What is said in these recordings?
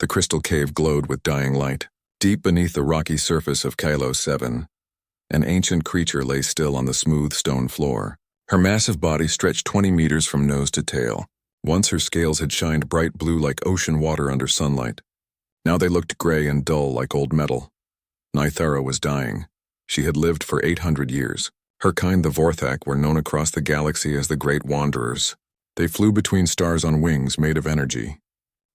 The crystal cave glowed with dying light. Deep beneath the rocky surface of Kylo 7, an ancient creature lay still on the smooth stone floor. Her massive body stretched 20 meters from nose to tail. Once her scales had shined bright blue like ocean water under sunlight. Now they looked gray and dull like old metal. Nythara was dying. She had lived for 800 years. Her kind, the Vorthak, were known across the galaxy as the Great Wanderers. They flew between stars on wings made of energy.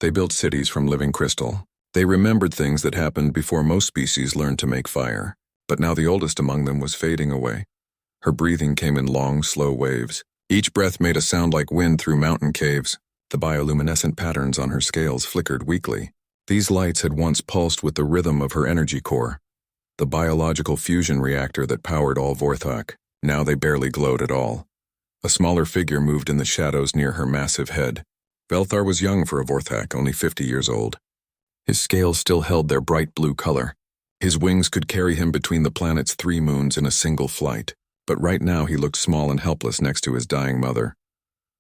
They built cities from living crystal. They remembered things that happened before most species learned to make fire. But now the oldest among them was fading away. Her breathing came in long, slow waves. Each breath made a sound like wind through mountain caves. The bioluminescent patterns on her scales flickered weakly. These lights had once pulsed with the rhythm of her energy core, the biological fusion reactor that powered all Vorthak. Now they barely glowed at all. A smaller figure moved in the shadows near her massive head. Velthar was young for a Vorthak, only 50 years old. His scales still held their bright blue color. His wings could carry him between the planet's 3 moons in a single flight. But right now he looked small and helpless next to his dying mother.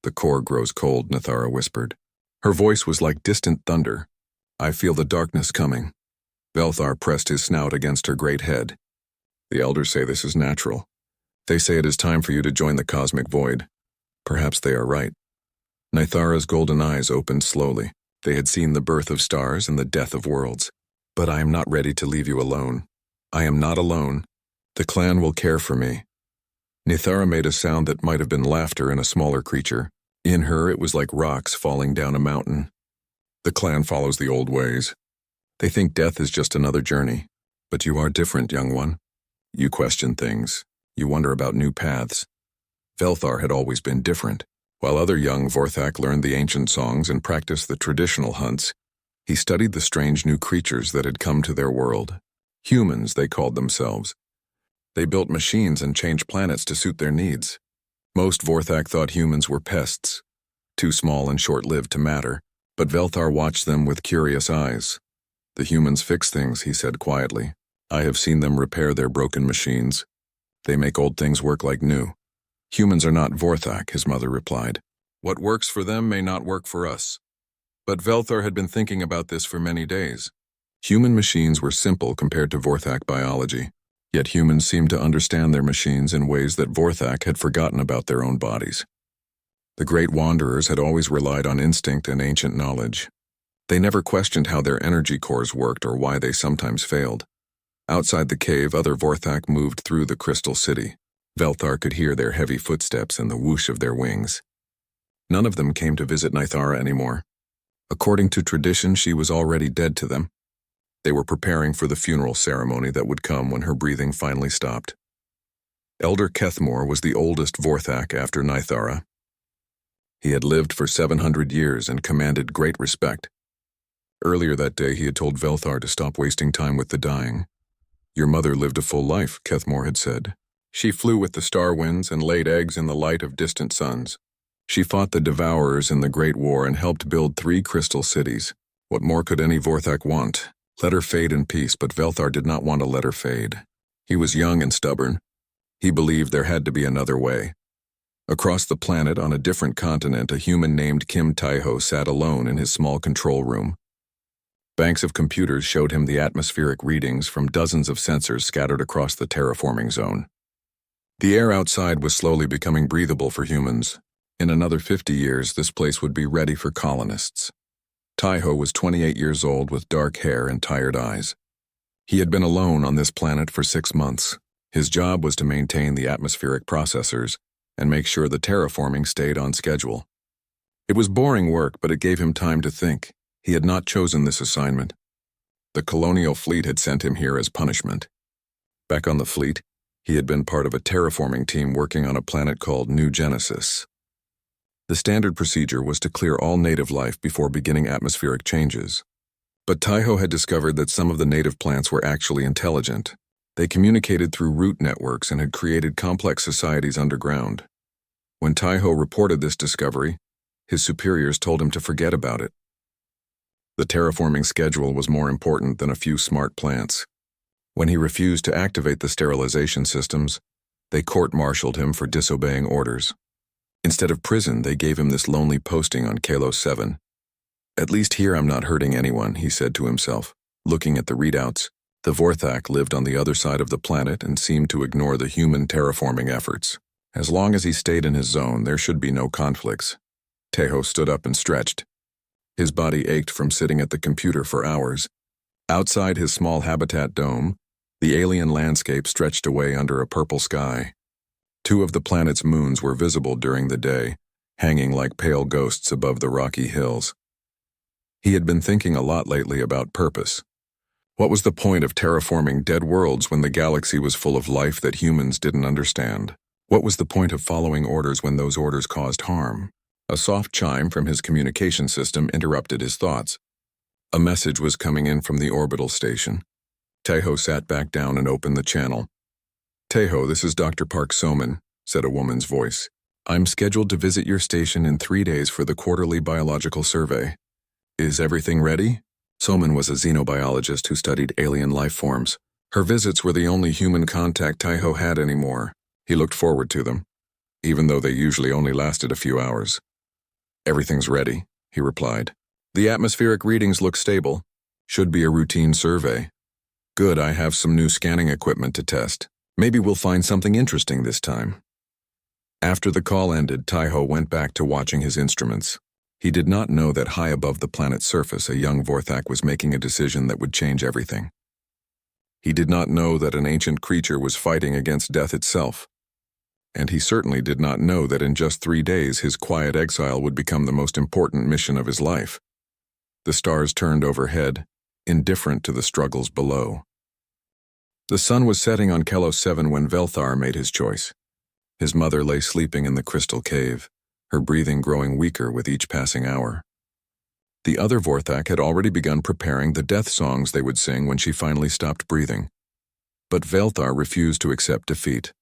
"The core grows cold," Nythara whispered. Her voice was like distant thunder. "I feel the darkness coming." Velthar pressed his snout against her great head. "The elders say this is natural. They say it is time for you to join the cosmic void." Perhaps they are right. Nythara's golden eyes opened slowly. They had seen the birth of stars and the death of worlds. "But I am not ready to leave you alone. I am not alone. The clan will care for me." Nythara made a sound that might have been laughter in a smaller creature. In her, it was like rocks falling down a mountain. "The clan follows the old ways. They think death is just another journey. But you are different, young one. You question things. You wonder about new paths." Velthar had always been different. While other young Vorthak learned the ancient songs and practiced the traditional hunts, he studied the strange new creatures that had come to their world. Humans, they called themselves. They built machines and changed planets to suit their needs. Most Vorthak thought humans were pests, too small and short-lived to matter, but Velthar watched them with curious eyes. "The humans fix things," he said quietly. "I have seen them repair their broken machines. They make old things work like new." "Humans are not Vorthak," his mother replied. "What works for them may not work for us." But Velthar had been thinking about this for many days. Human machines were simple compared to Vorthak biology. Yet humans seemed to understand their machines in ways that Vorthak had forgotten about their own bodies. The Great Wanderers had always relied on instinct and ancient knowledge. They never questioned how their energy cores worked or why they sometimes failed. Outside the cave, other Vorthak moved through the crystal city. Velthar could hear their heavy footsteps and the whoosh of their wings. None of them came to visit Nythara anymore. According to tradition, she was already dead to them. They were preparing for the funeral ceremony that would come when her breathing finally stopped. Elder Kethmore was the oldest Vorthak after Nythara. He had lived for 700 years and commanded great respect. Earlier that day, he had told Velthar to stop wasting time with the dying. "Your mother lived a full life," Kethmore had said. "She flew with the star winds and laid eggs in the light of distant suns. She fought the Devourers in the Great War and helped build 3 crystal cities. What more could any Vorthak want? Let her fade in peace," but Velthar did not want to let her fade. He was young and stubborn. He believed there had to be another way. Across the planet, on a different continent, a human named Kim Taiho sat alone in his small control room. Banks of computers showed him the atmospheric readings from dozens of sensors scattered across the terraforming zone. The air outside was slowly becoming breathable for humans. In another 50 years, this place would be ready for colonists. Taiho was 28 years old with dark hair and tired eyes. He had been alone on this planet for 6 months. His job was to maintain the atmospheric processors and make sure the terraforming stayed on schedule. It was boring work, but it gave him time to think. He had not chosen this assignment. The colonial fleet had sent him here as punishment. Back on the fleet, he had been part of a terraforming team working on a planet called New Genesis. The standard procedure was to clear all native life before beginning atmospheric changes. But Taiho had discovered that some of the native plants were actually intelligent. They communicated through root networks and had created complex societies underground. When Taiho reported this discovery, his superiors told him to forget about it. The terraforming schedule was more important than a few smart plants. When he refused to activate the sterilization systems, they court-martialed him for disobeying orders. Instead of prison, they gave him this lonely posting on Kylo 7. At least here I'm not hurting anyone, he said to himself. Looking at the readouts, the Vorthak lived on the other side of the planet and seemed to ignore the human terraforming efforts. As long as he stayed in his zone, there should be no conflicts. Tejo stood up and stretched. His body ached from sitting at the computer for hours. Outside his small habitat dome, the alien landscape stretched away under a purple sky. Two of the planet's moons were visible during the day, hanging like pale ghosts above the rocky hills. He had been thinking a lot lately about purpose. What was the point of terraforming dead worlds when the galaxy was full of life that humans didn't understand? What was the point of following orders when those orders caused harm? A soft chime from his communication system interrupted his thoughts. A message was coming in from the orbital station. Tejo sat back down and opened the channel. "Tejo, this is Dr. Park Soman," said a woman's voice. "I'm scheduled to visit your station in 3 days for the quarterly biological survey. Is everything ready?" Soman was a xenobiologist who studied alien life forms. Her visits were the only human contact Tejo had anymore. He looked forward to them, even though they usually only lasted a few hours. "Everything's ready," he replied. "The atmospheric readings look stable. Should be a routine survey." "Good, I have some new scanning equipment to test. Maybe we'll find something interesting this time." After the call ended, Tejo went back to watching his instruments. He did not know that high above the planet's surface a young Vorthak was making a decision that would change everything. He did not know that an ancient creature was fighting against death itself. And he certainly did not know that in just 3 days his quiet exile would become the most important mission of his life. The stars turned overhead, indifferent to the struggles below. The sun was setting on Kelos 7 when Velthar made his choice. His mother lay sleeping in the crystal cave, her breathing growing weaker with each passing hour. The other Vorthak had already begun preparing the death songs they would sing when she finally stopped breathing. But Velthar refused to accept defeat.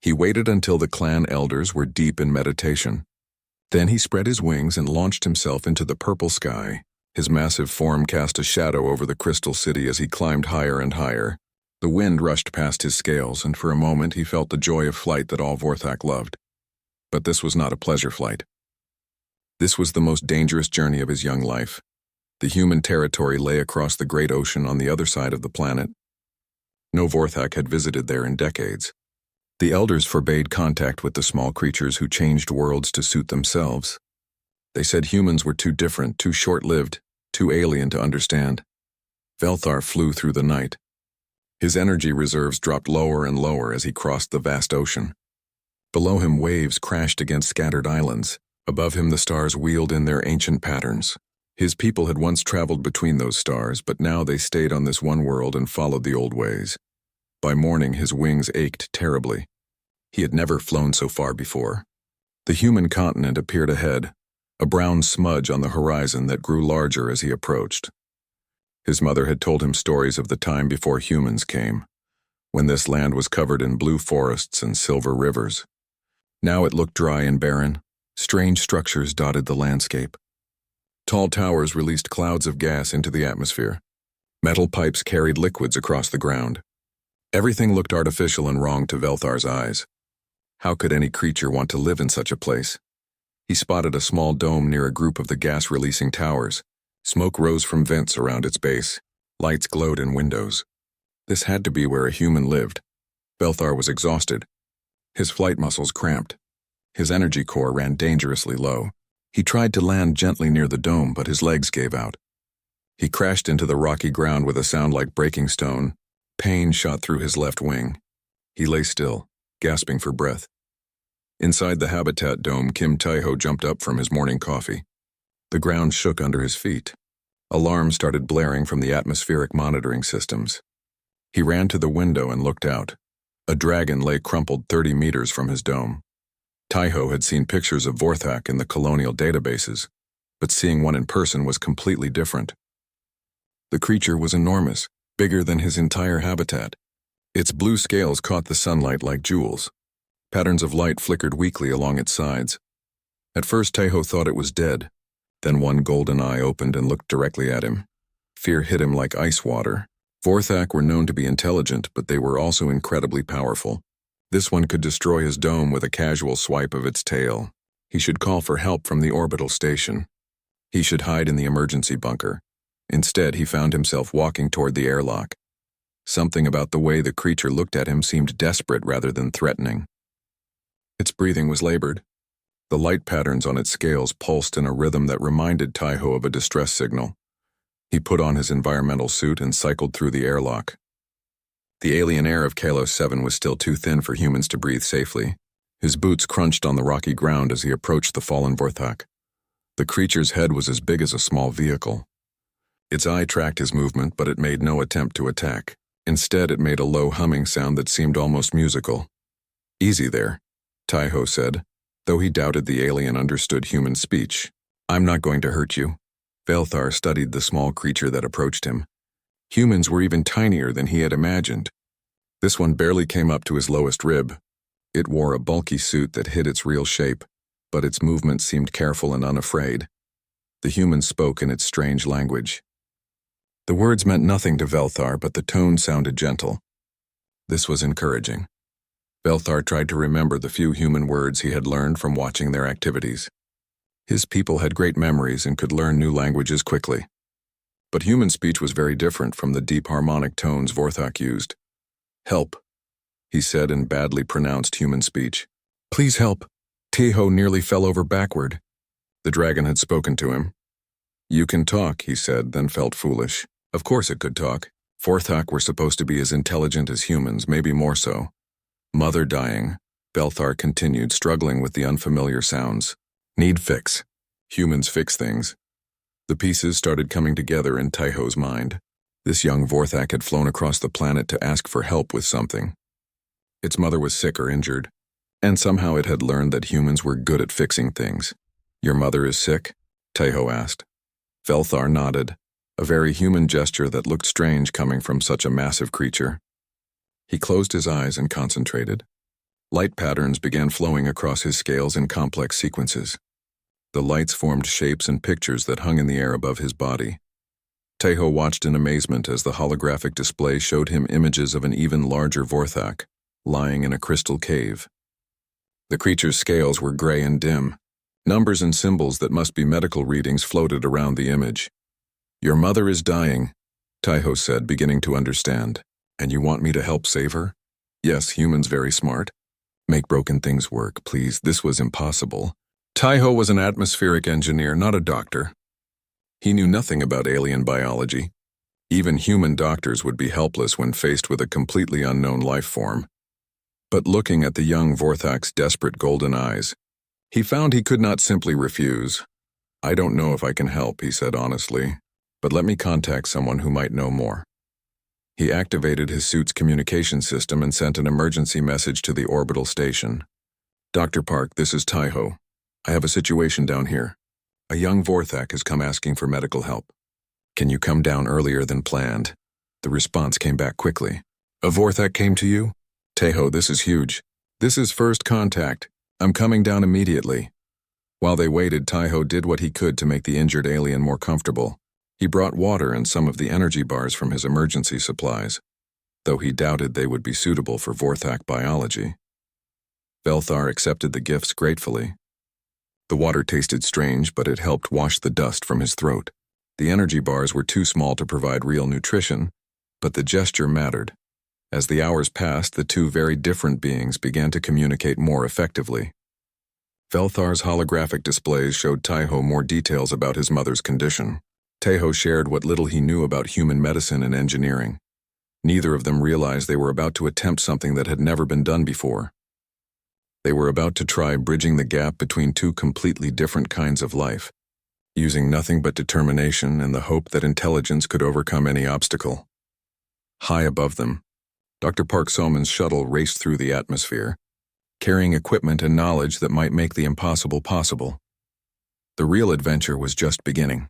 He waited until the clan elders were deep in meditation. Then he spread his wings and launched himself into the purple sky. His massive form cast a shadow over the crystal city as he climbed higher and higher. The wind rushed past his scales, and for a moment he felt the joy of flight that all Vorthak loved. But this was not a pleasure flight. This was the most dangerous journey of his young life. The human territory lay across the great ocean on the other side of the planet. No Vorthak had visited there in decades. The elders forbade contact with the small creatures who changed worlds to suit themselves. They said humans were too different, too short-lived, too alien to understand. Velthar flew through the night. His energy reserves dropped lower and lower as he crossed the vast ocean. Below him, waves crashed against scattered islands. Above him, the stars wheeled in their ancient patterns. His people had once traveled between those stars, but now they stayed on this one world and followed the old ways. By morning, his wings ached terribly. He had never flown so far before. The human continent appeared ahead, a brown smudge on the horizon that grew larger as he approached. His mother had told him stories of the time before humans came, when this land was covered in blue forests and silver rivers. Now it looked dry and barren. Strange structures dotted the landscape. Tall towers released clouds of gas into the atmosphere. Metal pipes carried liquids across the ground. Everything looked artificial and wrong to Velthar's eyes. How could any creature want to live in such a place? He spotted a small dome near a group of the gas-releasing towers. Smoke rose from vents around its base. Lights glowed in windows. This had to be where a human lived. Velthar was exhausted. His flight muscles cramped. His energy core ran dangerously low. He tried to land gently near the dome, but his legs gave out. He crashed into the rocky ground with a sound like breaking stone. Pain shot through his left wing. He lay still, gasping for breath. Inside the habitat dome, Kim Tejo jumped up from his morning coffee. The ground shook under his feet. Alarms started blaring from the atmospheric monitoring systems. He ran to the window and looked out. A dragon lay crumpled 30 meters from his dome. Tejo had seen pictures of Vorthak in the colonial databases, but seeing one in person was completely different. The creature was enormous, bigger than his entire habitat. Its blue scales caught the sunlight like jewels. Patterns of light flickered weakly along its sides. At first, Tejo thought it was dead. Then one golden eye opened and looked directly at him. Fear hit him like ice water. Vorthak were known to be intelligent, but they were also incredibly powerful. This one could destroy his dome with a casual swipe of its tail. He should call for help from the orbital station. He should hide in the emergency bunker. Instead, he found himself walking toward the airlock. Something about the way the creature looked at him seemed desperate rather than threatening. Its breathing was labored. The light patterns on its scales pulsed in a rhythm that reminded Taiho of a distress signal. He put on his environmental suit and cycled through the airlock. The alien air of Kalos 7 was still too thin for humans to breathe safely. His boots crunched on the rocky ground as he approached the fallen Vorthak. The creature's head was as big as a small vehicle. Its eye tracked his movement, but it made no attempt to attack. Instead, it made a low humming sound that seemed almost musical. "Easy there," Taiho said, though he doubted the alien understood human speech. "I'm not going to hurt you." Velthar studied the small creature that approached him. Humans were even tinier than he had imagined. This one barely came up to his lowest rib. It wore a bulky suit that hid its real shape, but its movements seemed careful and unafraid. The human spoke in its strange language. The words meant nothing to Velthar, but the tone sounded gentle. This was encouraging. Velthar tried to remember the few human words he had learned from watching their activities. His people had great memories and could learn new languages quickly. But human speech was very different from the deep harmonic tones Vorthak used. "Help," he said in badly pronounced human speech. "Please help." Taiho nearly fell over backward. The dragon had spoken to him. "You can talk," he said, then felt foolish. Of course it could talk. Vorthak were supposed to be as intelligent as humans, maybe more so. "Mother dying," Velthar continued, struggling with the unfamiliar sounds. "Need fix." Humans fix things. The pieces started coming together in Taiho's mind. This young Vorthak had flown across the planet to ask for help with something. Its mother was sick or injured, and somehow it had learned that humans were good at fixing things. "Your mother is sick?" Taiho asked. Velthar nodded, a very human gesture that looked strange coming from such a massive creature. He closed his eyes and concentrated. Light patterns began flowing across his scales in complex sequences. The lights formed shapes and pictures that hung in the air above his body. Taiho watched in amazement as the holographic display showed him images of an even larger Vorthak, lying in a crystal cave. The creature's scales were gray and dim. Numbers and symbols that must be medical readings floated around the image. "Your mother is dying," Taiho said, beginning to understand. "And you want me to help save her?" "Yes, humans very smart. Make broken things work, please." This was impossible. Taiho was an atmospheric engineer, not a doctor. He knew nothing about alien biology. Even human doctors would be helpless when faced with a completely unknown life form. But looking at the young Vorthak's desperate golden eyes, he found he could not simply refuse. "I don't know if I can help," he said honestly, "but let me contact someone who might know more." He activated his suit's communication system and sent an emergency message to the orbital station. "Dr. Park, this is Taiho. I have a situation down here. A young Vorthak has come asking for medical help. Can you come down earlier than planned?" The response came back quickly. "A Vorthak came to you?" "Taiho, this is huge. This is first contact. I'm coming down immediately." While they waited, Taiho did what he could to make the injured alien more comfortable. He brought water and some of the energy bars from his emergency supplies, though he doubted they would be suitable for Vorthak biology. Velthar accepted the gifts gratefully. The water tasted strange, but it helped wash the dust from his throat. The energy bars were too small to provide real nutrition, but the gesture mattered. As the hours passed, the two very different beings began to communicate more effectively. Velthar's holographic displays showed Taiho more details about his mother's condition. Taiho shared what little he knew about human medicine and engineering. Neither of them realized they were about to attempt something that had never been done before. They were about to try bridging the gap between two completely different kinds of life, using nothing but determination and the hope that intelligence could overcome any obstacle. High above them, Dr. Park Soman's shuttle raced through the atmosphere, carrying equipment and knowledge that might make the impossible possible. The real adventure was just beginning.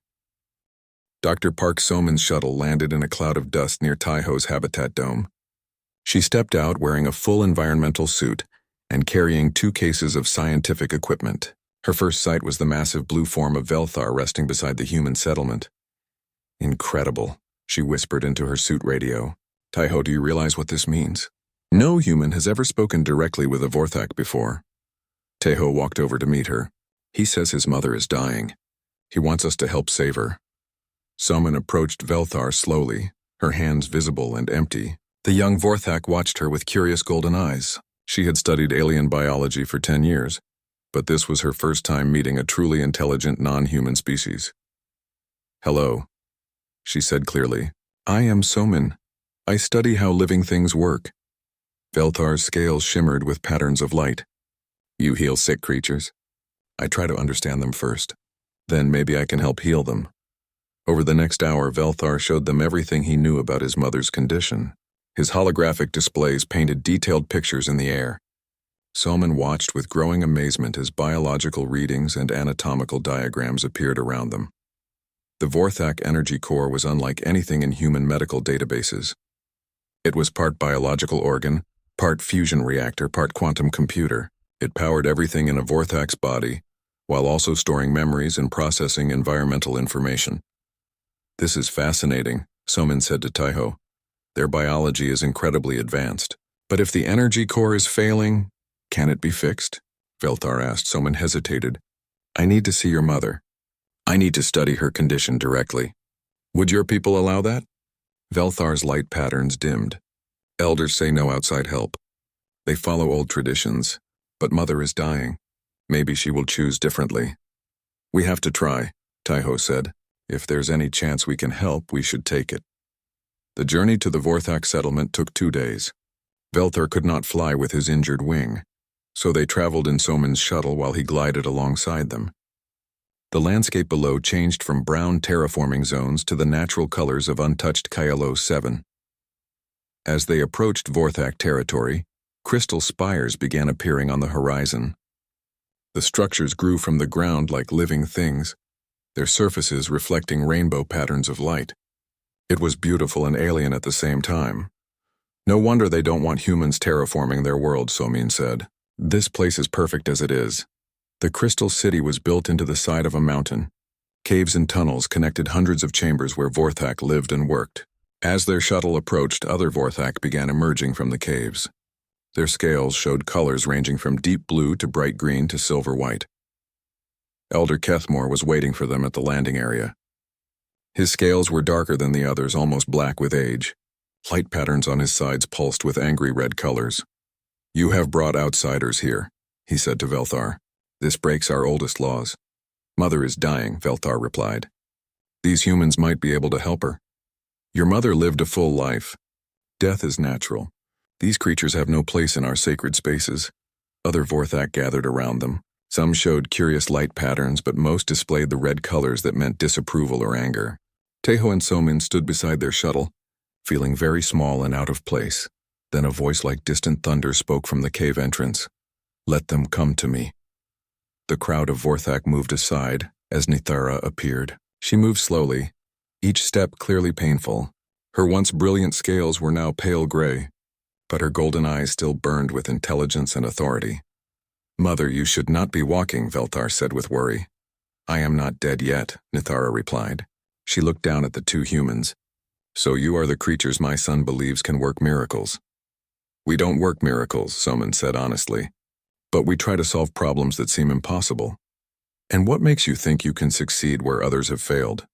Dr. Park Soman's shuttle landed in a cloud of dust near Taiho's habitat dome. She stepped out wearing a full environmental suit and carrying 2 cases of scientific equipment. Her first sight was the massive blue form of Velthar resting beside the human settlement. "Incredible," she whispered into her suit radio. "Taiho, do you realize what this means? No human has ever spoken directly with a Vorthak before." Taiho walked over to meet her. "He says his mother is dying. He wants us to help save her. Somin approached Velthar slowly, her hands visible and empty. The young Vorthak watched her with curious golden eyes. She had studied alien biology for 10 years, but this was her first time meeting a truly intelligent non-human species. "Hello," she said clearly. "I am Somin. I study how living things work." Velthar's scales shimmered with patterns of light. "You heal sick creatures?" "I try to understand them first. Then maybe I can help heal them." Over the next hour, Velthar showed them everything he knew about his mother's condition. His holographic displays painted detailed pictures in the air. Somin watched with growing amazement as biological readings and anatomical diagrams appeared around them. The Vorthak energy core was unlike anything in human medical databases. It was part biological organ, part fusion reactor, part quantum computer. It powered everything in a Vorthak's body, while also storing memories and processing environmental information. "This is fascinating," Somin said to Taiho. "Their biology is incredibly advanced. But if the energy core is failing, can it be fixed?" Velthar asked. Somin hesitated. "I need to see your mother. I need to study her condition directly. Would your people allow that?" Velthar's light patterns dimmed. "Elders say no outside help. They follow old traditions, but mother is dying. Maybe she will choose differently." "We have to try," Taiho said. "If there's any chance we can help, we should take it." The journey to the Vorthak settlement took 2 days. Velthar could not fly with his injured wing, so they traveled in Somin's shuttle while he glided alongside them. The landscape below changed from brown terraforming zones to the natural colors of untouched Kailo 7. As they approached Vorthak territory, crystal spires began appearing on the horizon. The structures grew from the ground like living things, their surfaces reflecting rainbow patterns of light. It was beautiful and alien at the same time. "No wonder they don't want humans terraforming their world," Somin said. "This place is perfect as it is." The crystal city was built into the side of a mountain. Caves and tunnels connected hundreds of chambers where Vorthak lived and worked. As their shuttle approached, other Vorthak began emerging from the caves. Their scales showed colors ranging from deep blue to bright green to silver white. Elder Kethmore was waiting for them at the landing area. His scales were darker than the others, almost black with age. Light patterns on his sides pulsed with angry red colors. "You have brought outsiders here," he said to Velthar. "This breaks our oldest laws." "Mother is dying," Velthar replied. "These humans might be able to help her. Your mother lived a full life. Death is natural. These creatures have no place in our sacred spaces." Other Vorthak gathered around them. Some showed curious light patterns, but most displayed the red colors that meant disapproval or anger. Taiho and Somin stood beside their shuttle, feeling very small and out of place. Then a voice like distant thunder spoke from the cave entrance. "Let them come to me." The crowd of Vorthak moved aside as Nithara appeared. She moved slowly, each step clearly painful. Her once brilliant scales were now pale gray, but her golden eyes still burned with intelligence and authority. "Mother, you should not be walking," Velthar said with worry. "I am not dead yet," Nithara replied. She looked down at the 2 humans. "So you are the creatures my son believes can work miracles." "We don't work miracles," Somin said honestly. "But we try to solve problems that seem impossible." "And what makes you think you can succeed where others have failed?"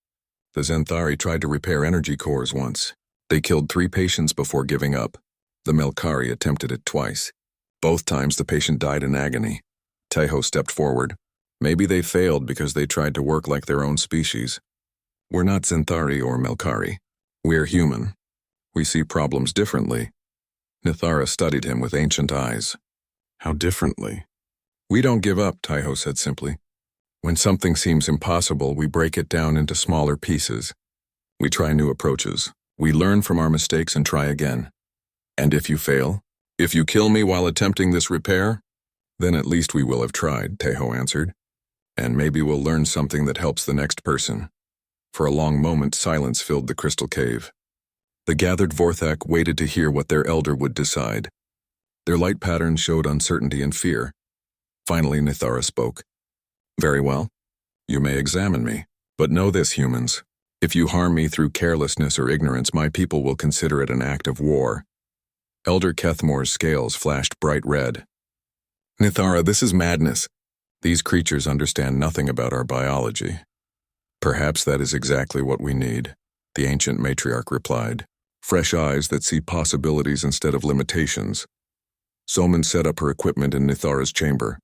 "The Zenthari tried to repair energy cores once. They killed 3 patients before giving up. The Melkari attempted it twice. Both times the patient died in agony." Taiho stepped forward. "Maybe they failed because they tried to work like their own species. We're not Zenthari or Melkari. We're human. We see problems differently." Nithara studied him with ancient eyes. "How differently?" "We don't give up," Taiho said simply. "When something seems impossible, we break it down into smaller pieces. We try new approaches. We learn from our mistakes and try again. And if you fail, if you kill me while attempting this repair, then at least we will have tried," Taiho answered. "And maybe we'll learn something that helps the next person." For a long moment, silence filled the crystal cave. The gathered Vorthak waited to hear what their elder would decide. Their light patterns showed uncertainty and fear. Finally, Nithara spoke. "Very well. You may examine me. But know this, humans. If you harm me through carelessness or ignorance, my people will consider it an act of war." Elder Kethmore's scales flashed bright red. "Nithara, this is madness. These creatures understand nothing about our biology. Perhaps that is exactly what we need, the ancient matriarch replied. Fresh eyes that see possibilities instead of limitations. Soman set up her equipment in Nithara's chamber.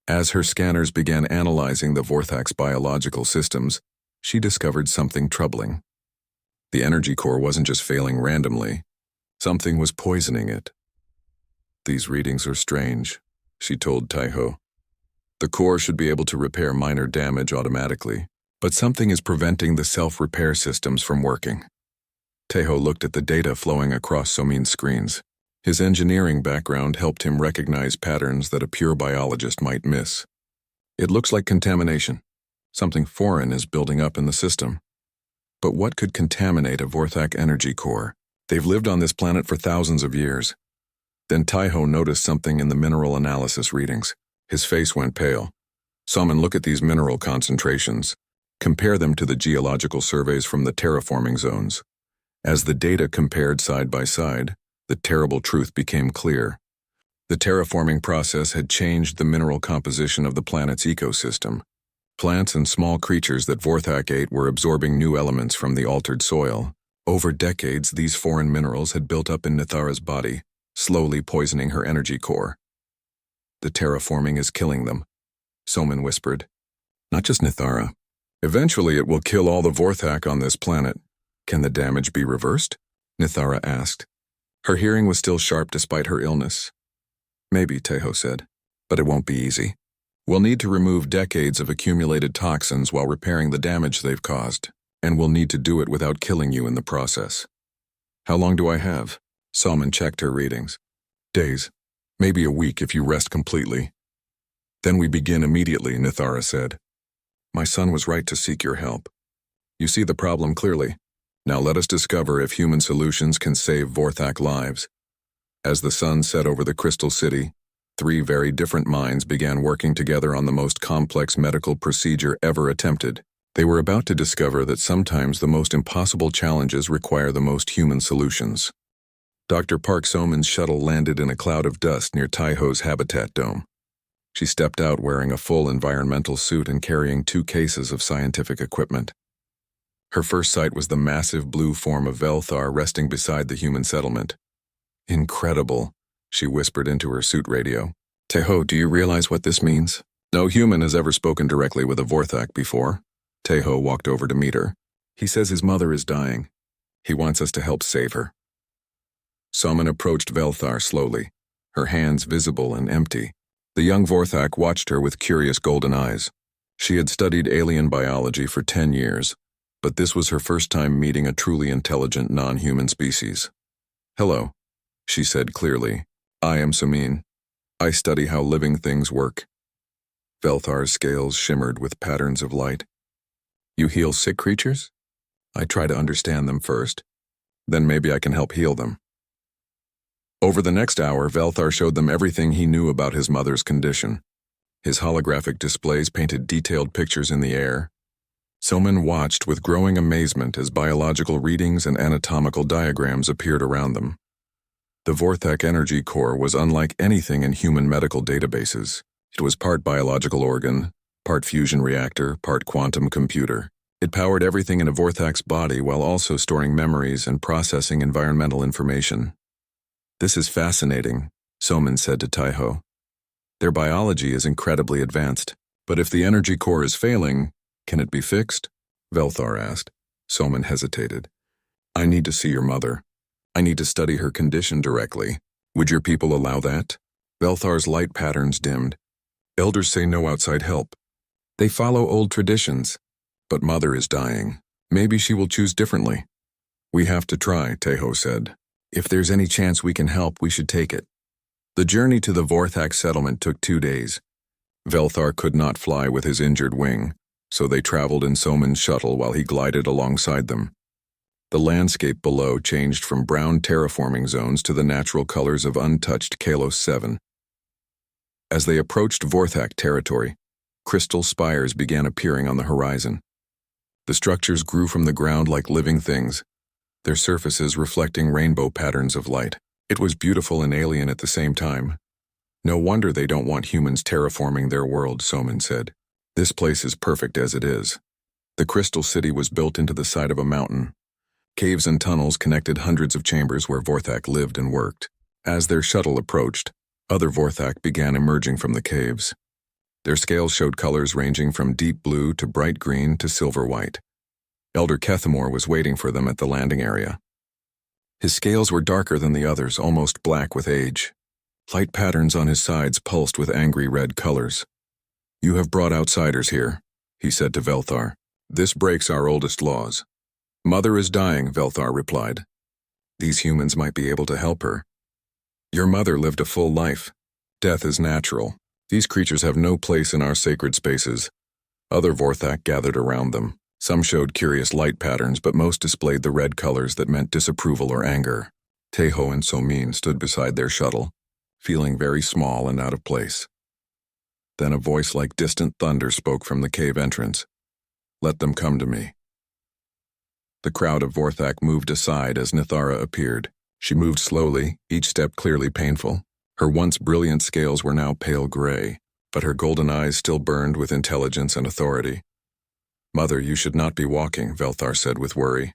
As her scanners began analyzing the Vorthak's biological systems, she discovered something troubling. The energy core wasn't just failing randomly. Something was poisoning it. These readings are strange, she told Taiho. The core should be able to repair minor damage automatically, but something is preventing the self-repair systems from working. Taiho looked at the data flowing across Somin's screens. His engineering background helped him recognize patterns that a pure biologist might miss. It looks like contamination. Something foreign is building up in the system. But what could contaminate a Vorthak energy core? They've lived on this planet for thousands of years. Then Taiho noticed something in the mineral analysis readings. His face went pale. Somin, look at these mineral concentrations. Compare them to the geological surveys from the terraforming zones. As the data compared side by side, the terrible truth became clear. The terraforming process had changed the mineral composition of the planet's ecosystem. Plants and small creatures that Vorthak ate were absorbing new elements from the altered soil. Over decades, these foreign minerals had built up in Nithara's body, slowly poisoning her energy core. The terraforming is killing them, Soman whispered. Not just Nithara. Eventually it will kill all the Vorthak on this planet. Can the damage be reversed? Nithara asked. Her hearing was still sharp despite her illness. Maybe, Taiho said, but it won't be easy. We'll need to remove decades of accumulated toxins while repairing the damage they've caused, and we'll need to do it without killing you in the process. How long do I have? Soman checked her readings. Days. Maybe a week if you rest completely. Then we begin immediately, Nithara said. My son was right to seek your help. You see the problem clearly. Now let us discover if human solutions can save Vorthak lives. As the sun set over the Crystal City, 3 very different minds began working together on the most complex medical procedure ever attempted. They were about to discover that sometimes the most impossible challenges require the most human solutions. Dr. Park Soman's shuttle landed in a cloud of dust near Taiho's habitat dome. She stepped out wearing a full environmental suit and carrying 2 cases of scientific equipment. Her first sight was the massive blue form of Velthar resting beside the human settlement. Incredible, she whispered into her suit radio. Taiho, do you realize what this means? No human has ever spoken directly with a Vorthak before. Taiho walked over to meet her. He says his mother is dying. He wants us to help save her. Soman approached Velthar slowly, her hands visible and empty. The young Vorthak watched her with curious golden eyes. She had studied alien biology for 10 years, but this was her first time meeting a truly intelligent non-human species. Hello, she said clearly. I am Somin. I study how living things work. Velthar's scales shimmered with patterns of light. You heal sick creatures? I try to understand them first. Then maybe I can help heal them. Over the next hour, Velthar showed them everything he knew about his mother's condition. His holographic displays painted detailed pictures in the air. Soman watched with growing amazement as biological readings and anatomical diagrams appeared around them. The Vorthak energy core was unlike anything in human medical databases. It was part biological organ, part fusion reactor, part quantum computer. It powered everything in a Vorthak's body while also storing memories and processing environmental information. This is fascinating, Soman said to Taiho. Their biology is incredibly advanced. But if the energy core is failing, can it be fixed? Velthar asked. Soman hesitated. I need to see your mother. I need to study her condition directly. Would your people allow that? Velthar's light patterns dimmed. Elders say no outside help. They follow old traditions. But Mother is dying. Maybe she will choose differently. We have to try, Taiho said. If there's any chance we can help, we should take it. The journey to the Vorthak settlement took 2 days. Velthar could not fly with his injured wing, so they traveled in Soman's shuttle while he glided alongside them. The landscape below changed from brown terraforming zones to the natural colors of untouched Kalos 7. As they approached Vorthak territory, crystal spires began appearing on the horizon. The structures grew from the ground like living things, their surfaces reflecting rainbow patterns of light. It was beautiful and alien at the same time. No wonder they don't want humans terraforming their world, Soman said. This place is perfect as it is. The Crystal City was built into the side of a mountain. Caves and tunnels connected hundreds of chambers where Vorthak lived and worked. As their shuttle approached, other Vorthak began emerging from the caves. Their scales showed colors ranging from deep blue to bright green to silver white. Elder Kethamore was waiting for them at the landing area. His scales were darker than the others, almost black with age. Light patterns on his sides pulsed with angry red colors. "You have brought outsiders here," he said to Velthar. "This breaks our oldest laws." "Mother is dying," Velthar replied. "These humans might be able to help her." "Your mother lived a full life. Death is natural. These creatures have no place in our sacred spaces." Other Vorthak gathered around them. Some showed curious light patterns, but most displayed the red colors that meant disapproval or anger. Teho and Somin stood beside their shuttle, feeling very small and out of place. Then a voice like distant thunder spoke from the cave entrance. "Let them come to me." The crowd of Vorthak moved aside as Nithara appeared. She moved slowly, each step clearly painful. Her once brilliant scales were now pale gray, but her golden eyes still burned with intelligence and authority. "Mother, you should not be walking," Velthar said with worry.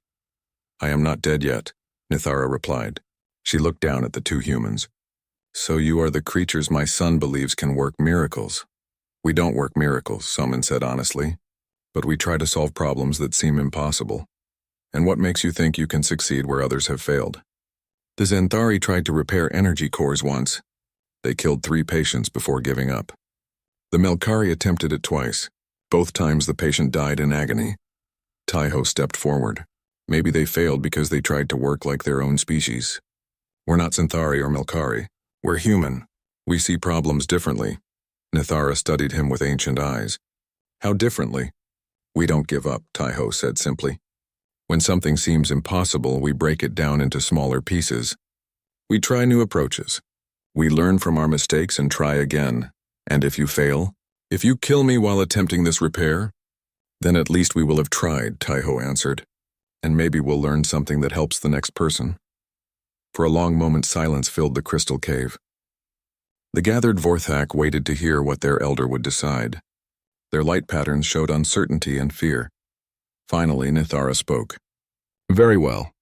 "I am not dead yet," Nithara replied. She looked down at the two humans. "So you are the creatures my son believes can work miracles." "We don't work miracles," Somin said honestly, "but we try to solve problems that seem impossible." "And what makes you think you can succeed where others have failed?" "The Zenthari tried to repair energy cores once. They killed 3 patients before giving up. The Melkari attempted it twice. Both times the patient died in agony." Taiho stepped forward. "Maybe they failed because they tried to work like their own species. We're not Zenthari or Melkari. We're human. We see problems differently." Nithara studied him with ancient eyes. "How differently?" "We don't give up," Taiho said simply. "When something seems impossible, we break it down into smaller pieces. We try new approaches. We learn from our mistakes and try again. And if you fail, if you kill me while attempting this repair, then at least we will have tried," Taiho answered. "And maybe we'll learn something that helps the next person." For a long moment, silence filled the crystal cave. The gathered Vorthak waited to hear what their elder would decide. Their light patterns showed uncertainty and fear. Finally, Nithara spoke. "Very well.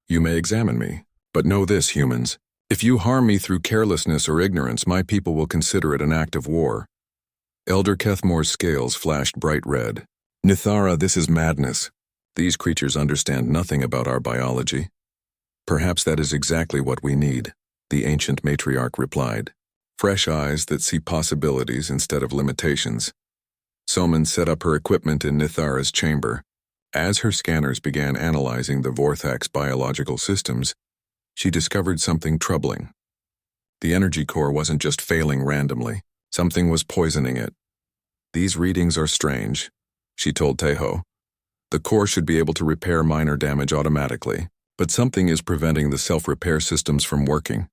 You may examine me, but know this, humans. If you harm me through carelessness or ignorance, my people will consider it an act of war." Elder Kethmore's scales flashed bright red. "Nithara, this is madness. These creatures understand nothing about our biology." "Perhaps that is exactly what we need," the ancient matriarch replied. "Fresh eyes that see possibilities instead of limitations." Somin set up her equipment in Nithara's chamber. As her scanners began analyzing the Vorthak's biological systems, she discovered something troubling. The energy core wasn't just failing randomly. Something was poisoning it. "These readings are strange," she told Teho. "The core should be able to repair minor damage automatically, but something is preventing the self-repair systems from working."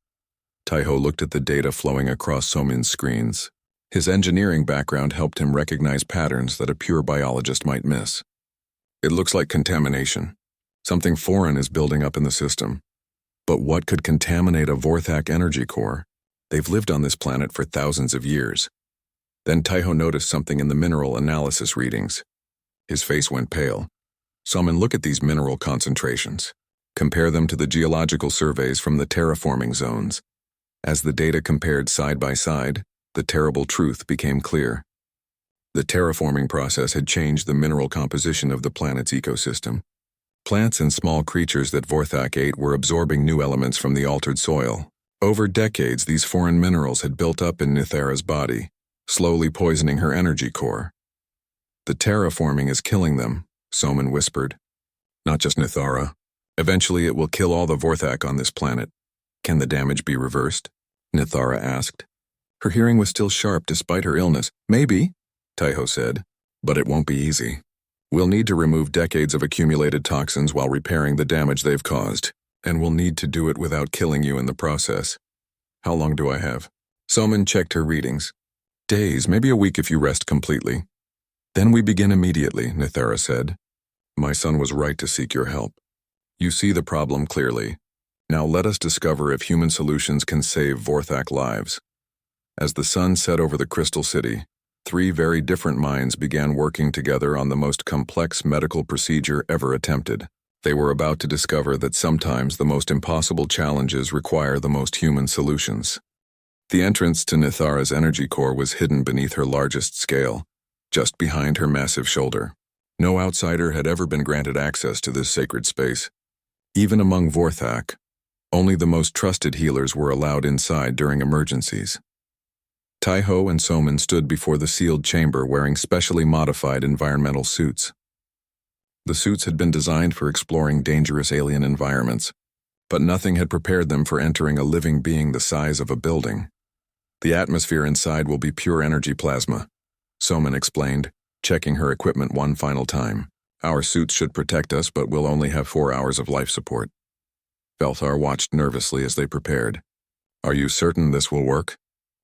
Taiho looked at the data flowing across Somin's screens. His engineering background helped him recognize patterns that a pure biologist might miss. "It looks like contamination. Something foreign is building up in the system. But what could contaminate a Vorthak energy core? They've lived on this planet for thousands of years." Then Taiho noticed something in the mineral analysis readings. His face went pale. "Somin, look at these mineral concentrations. Compare them to the geological surveys from the terraforming zones." As the data compared side by side, the terrible truth became clear. The terraforming process had changed the mineral composition of the planet's ecosystem. Plants and small creatures that Vorthak ate were absorbing new elements from the altered soil. Over decades, these foreign minerals had built up in Nithara's body, slowly poisoning her energy core. "The terraforming is killing them," Somin whispered. "Not just Nithara. Eventually it will kill all the Vorthak on this planet." "Can the damage be reversed?" Nithara asked. Her hearing was still sharp despite her illness. "Maybe," Taiho said, "but it won't be easy. We'll need to remove decades of accumulated toxins while repairing the damage they've caused, and we'll need to do it without killing you in the process." "How long do I have?" Somin checked her readings. "Days, maybe a week if you rest completely." "Then we begin immediately," Nithara said. "My son was right to seek your help. You see the problem clearly. Now let us discover if human solutions can save Vorthak lives." As the sun set over the Crystal City, Three very different minds began working together on the most complex medical procedure ever attempted. They were about to discover that sometimes the most impossible challenges require the most human solutions. The entrance to Nithara's energy core was hidden beneath her largest scale, just behind her massive shoulder. No outsider had ever been granted access to this sacred space. Even among Vorthak, only the most trusted healers were allowed inside during emergencies. Taiho and Soman stood before the sealed chamber wearing specially modified environmental suits. The suits had been designed for exploring dangerous alien environments, but nothing had prepared them for entering a living being the size of a building. The atmosphere inside will be pure energy plasma, Soman explained, checking her equipment one final time. Our suits should protect us, but we'll only have 4 hours of life support. Velthar watched nervously as they prepared. Are you certain this will work?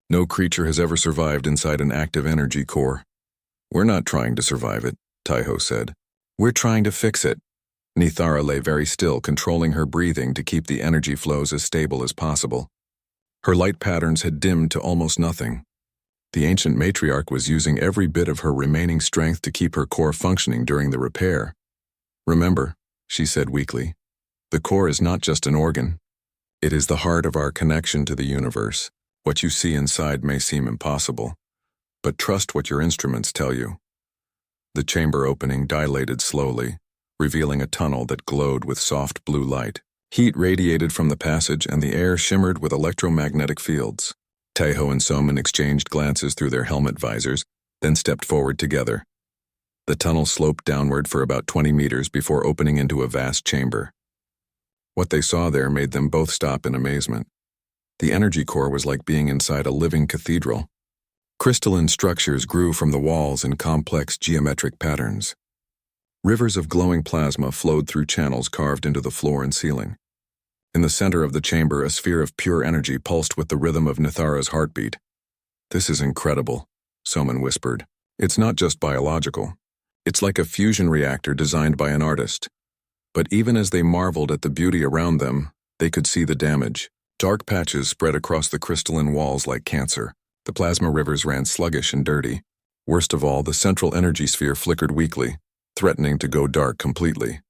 No creature has ever survived inside an active energy core. We're not trying to survive it, Taiho said. We're trying to fix it. Nithara lay very still, controlling her breathing to keep the energy flows as stable as possible. Her light patterns had dimmed to almost nothing. The ancient matriarch was using every bit of her remaining strength to keep her core functioning during the repair. Remember, she said weakly, the core is not just an organ. It is the heart of our connection to the universe. What you see inside may seem impossible, but trust what your instruments tell you. The chamber opening dilated slowly, revealing a tunnel that glowed with soft blue light. Heat radiated from the passage and the air shimmered with electromagnetic fields. Taiho and Soman exchanged glances through their helmet visors, then stepped forward together. The tunnel sloped downward for about 20 meters before opening into a vast chamber. What they saw there made them both stop in amazement. The energy core was like being inside a living cathedral. Crystalline structures grew from the walls in complex geometric patterns. Rivers of glowing plasma flowed through channels carved into the floor and ceiling. In the center of the chamber, a sphere of pure energy pulsed with the rhythm of Nithara's heartbeat. This is incredible, Soman whispered. It's not just biological. It's like a fusion reactor designed by an artist. But even as they marveled at the beauty around them, they could see the damage. Dark patches spread across the crystalline walls like cancer. The plasma rivers ran sluggish and dirty. Worst of all, the central energy sphere flickered weakly, threatening to go dark completely.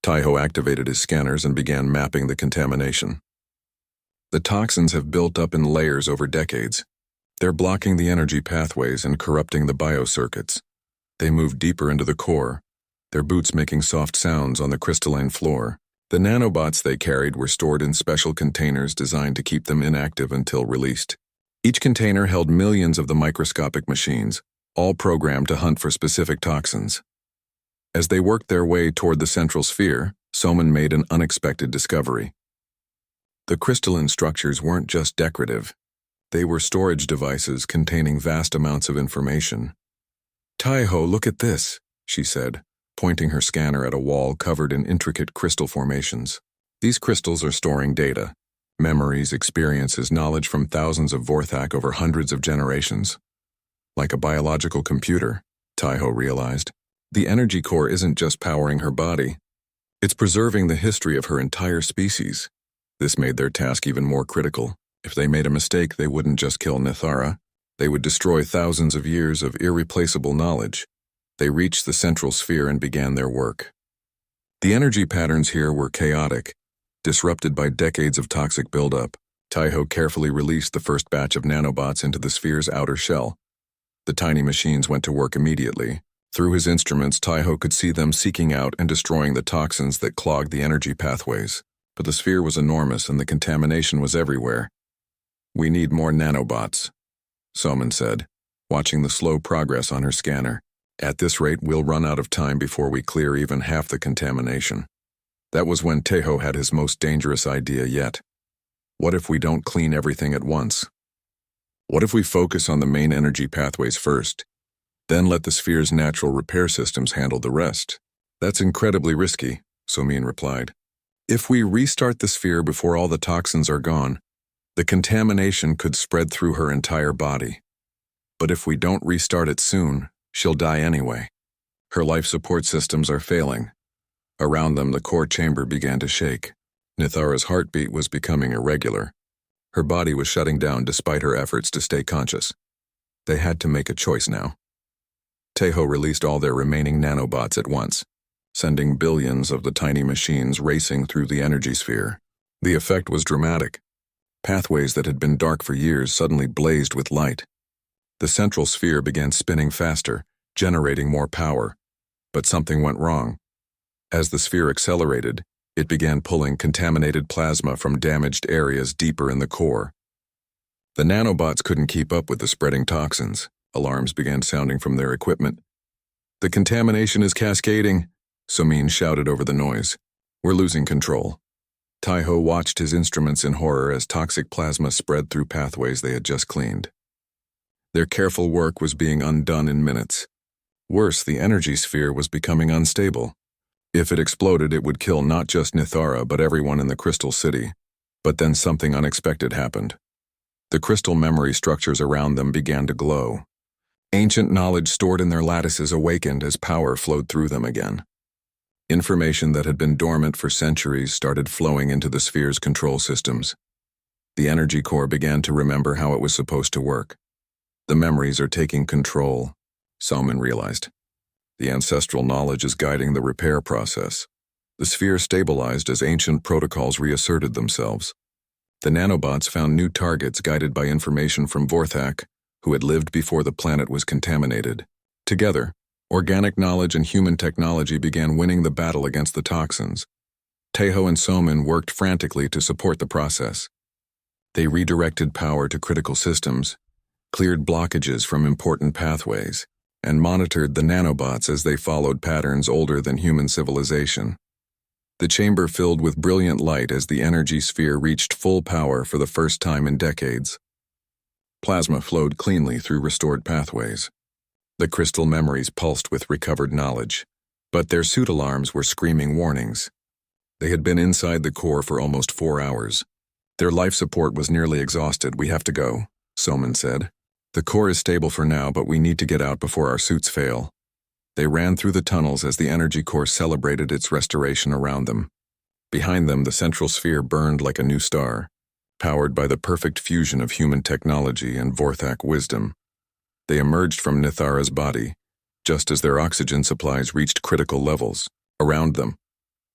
Taiho activated his scanners and began mapping the contamination. The toxins have built up in layers over decades. They're blocking the energy pathways and corrupting the biocircuits. They moved deeper into the core, their boots making soft sounds on the crystalline floor. The nanobots they carried were stored in special containers designed to keep them inactive until released. Each container held millions of the microscopic machines, all programmed to hunt for specific toxins. As they worked their way toward the central sphere, Soman made an unexpected discovery. The crystalline structures weren't just decorative. They were storage devices containing vast amounts of information. Taiho, look at this, she said, pointing her scanner at a wall covered in intricate crystal formations. These crystals are storing data, memories, experiences, knowledge from thousands of Vorthak over hundreds of generations. Like a biological computer, Taiho realized. The energy core isn't just powering her body. It's preserving the history of her entire species. This made their task even more critical. If they made a mistake, they wouldn't just kill Nithara. They would destroy thousands of years of irreplaceable knowledge. They reached the central sphere and began their work. The energy patterns here were chaotic, disrupted by decades of toxic buildup. Taiho carefully released the first batch of nanobots into the sphere's outer shell. The tiny machines went to work immediately. Through his instruments, Taiho could see them seeking out and destroying the toxins that clogged the energy pathways. But the sphere was enormous and the contamination was everywhere. We need more nanobots, Soman said, watching the slow progress on her scanner. At this rate, we'll run out of time before we clear even half the contamination. That was when Taiho had his most dangerous idea yet. What if we don't clean everything at once? What if we focus on the main energy pathways first, then let the sphere's natural repair systems handle the rest? That's incredibly risky, Somin replied. If we restart the sphere before all the toxins are gone, the contamination could spread through her entire body. But if we don't restart it soon, she'll die anyway. Her life support systems are failing. Around them, the core chamber began to shake. Nithara's heartbeat was becoming irregular. Her body was shutting down despite her efforts to stay conscious. They had to make a choice now. Tejo released all their remaining nanobots at once, sending billions of the tiny machines racing through the energy sphere. The effect was dramatic. Pathways that had been dark for years suddenly blazed with light. The central sphere began spinning faster, generating more power. But something went wrong. As the sphere accelerated, it began pulling contaminated plasma from damaged areas deeper in the core. The nanobots couldn't keep up with the spreading toxins. Alarms began sounding from their equipment. "The contamination is cascading," Somin shouted over the noise. "We're losing control." Tejo watched his instruments in horror as toxic plasma spread through pathways they had just cleaned. Their careful work was being undone in minutes. Worse, the energy sphere was becoming unstable. If it exploded, it would kill not just Nithara, but everyone in the Crystal City. But then something unexpected happened. The crystal memory structures around them began to glow. Ancient knowledge stored in their lattices awakened as power flowed through them again. Information that had been dormant for centuries started flowing into the sphere's control systems. The energy core began to remember how it was supposed to work. The memories are taking control, Salman realized. The ancestral knowledge is guiding the repair process. The sphere stabilized as ancient protocols reasserted themselves. The nanobots found new targets guided by information from Vorthak, who had lived before the planet was contaminated. Together, organic knowledge and human technology began winning the battle against the toxins. Tejo and Somin worked frantically to support the process. They redirected power to critical systems, cleared blockages from important pathways, and monitored the nanobots as they followed patterns older than human civilization. The chamber filled with brilliant light as the energy sphere reached full power for the first time in decades. Plasma flowed cleanly through restored pathways. The crystal memories pulsed with recovered knowledge, but their suit alarms were screaming warnings. They had been inside the core for almost 4 hours. "Their life support was nearly exhausted. We have to go," Somin said. "The core is stable for now, but we need to get out before our suits fail." They ran through the tunnels as the energy core celebrated its restoration around them. Behind them, the central sphere burned like a new star, powered by the perfect fusion of human technology and Vorthak wisdom. They emerged from Nithara's body, just as their oxygen supplies reached critical levels. Around them,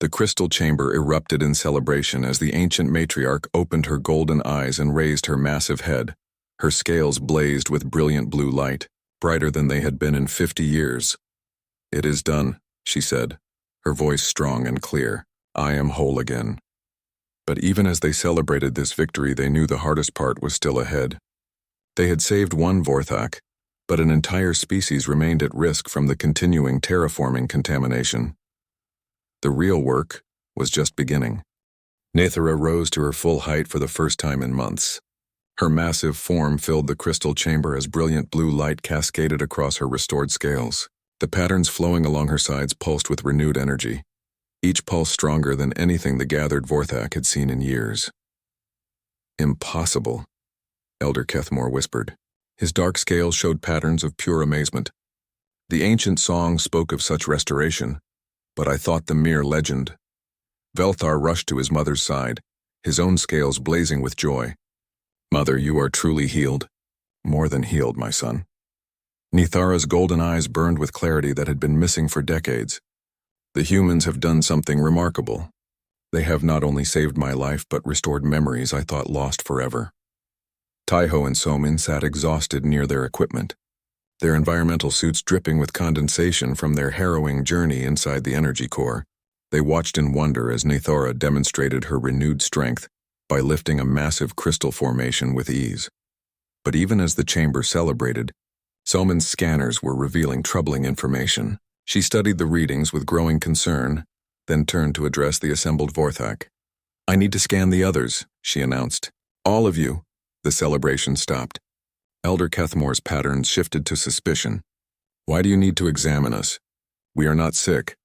the crystal chamber erupted in celebration as the ancient matriarch opened her golden eyes and raised her massive head. Her scales blazed with brilliant blue light, brighter than they had been in 50 years. "It is done," she said, her voice strong and clear. "I am whole again." But even as they celebrated this victory, they knew the hardest part was still ahead. They had saved one Vorthak, but an entire species remained at risk from the continuing terraforming contamination. The real work was just beginning. Nithara rose to her full height for the first time in months. Her massive form filled the crystal chamber as brilliant blue light cascaded across her restored scales. The patterns flowing along her sides pulsed with renewed energy, each pulse stronger than anything the gathered Vorthak had seen in years. "Impossible," Elder Kethmore whispered. His dark scales showed patterns of pure amazement. "The ancient song spoke of such restoration, but I thought them mere legend." Velthar rushed to his mother's side, his own scales blazing with joy. "Mother, you are truly healed." "More than healed, my son." Nithara's golden eyes burned with clarity that had been missing for decades. "The humans have done something remarkable. They have not only saved my life but restored memories I thought lost forever." Tejo and Somin sat exhausted near their equipment, their environmental suits dripping with condensation from their harrowing journey inside the energy core. They watched in wonder as Nithara demonstrated her renewed strength by lifting a massive crystal formation with ease. But even as the chamber celebrated, Somin's scanners were revealing troubling information. She studied the readings with growing concern, then turned to address the assembled Vorthak. "I need to scan the others," she announced. "All of you." The celebration stopped. Elder Kethmore's patterns shifted to suspicion. "Why do you need to examine us? We are not sick."